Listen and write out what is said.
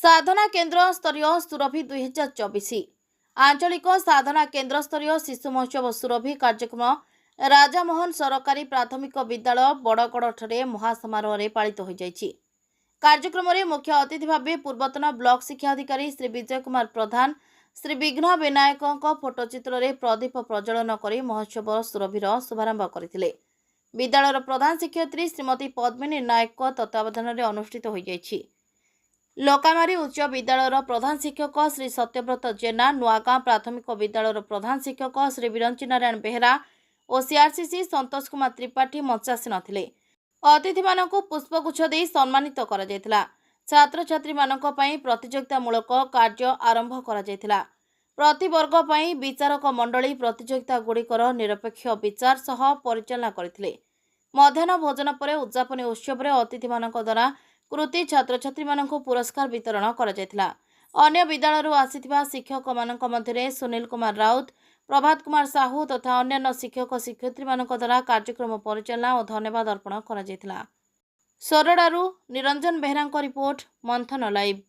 साधना केन्द्र स्तरीय सुरभि 2024 आंचलिक साधना केन्द्र स्तरीय शिशु महोत्सव सुरभि कार्यक्रम राजामोहन सरकारी प्राथमिक विद्यालय बड़गढ़ महासमारोह पालित हो जाइछि। कार्यक्रम में मुख्य अतिथि भाव पूर्वतन ब्लॉक शिक्षा अधिकारी श्री विजय कुमार प्रधान श्री विघ्न विनायक फोटोचित्र में प्रदीप प्रज्वलन कर महोत्सव सुरभिर शुभारंभ करथिले। विद्यालयर प्रधान शिक्षयित्री श्रीमती पद्मिनी नायक तत्वावधान में अनुष्ठित हो जाइछि। लोकामारी उच्च विद्यालयर प्रधान शिक्षक श्री सत्यव्रत जेना, नुआगां प्राथमिक विद्यालयर प्रधान शिक्षक श्री विरंची नारायण बेहेरा और सीआरसीसी संतोष कुमार त्रिपाठी मंचासीन थिले। अतिथि मानकु पुष्पगुच्छ दे सम्मानित करा जायतिला। छात्र छात्री मानक पई प्रतियोगितामूलक कार्य आरंभ करा जायतिला। प्रति वर्ग पई विचारक मंडली प्रतियोगिता गुड़िकर निरपेक्ष विचार सह परिचालना करथिले। मध्याह्न भोजन पर उद्यापनी उत्सव में अतिथि मानक द्वारा कृति छात्र छात्री मानक पुरस्कार वितरण करा जायतिला। अन्य विद्यालय आसिथिबा शिक्षक मानक मध्य सुनील कुमार राउत, प्रभात कुमार साहू तथा अन्य शिक्षक शिक्षयित्री मानक द्वारा कार्यक्रम परिचालना और धन्यवाद अर्पण करा जायतिला। सोरडारू निरंजन बेहरा रिपोर्ट, मंथन लाइव।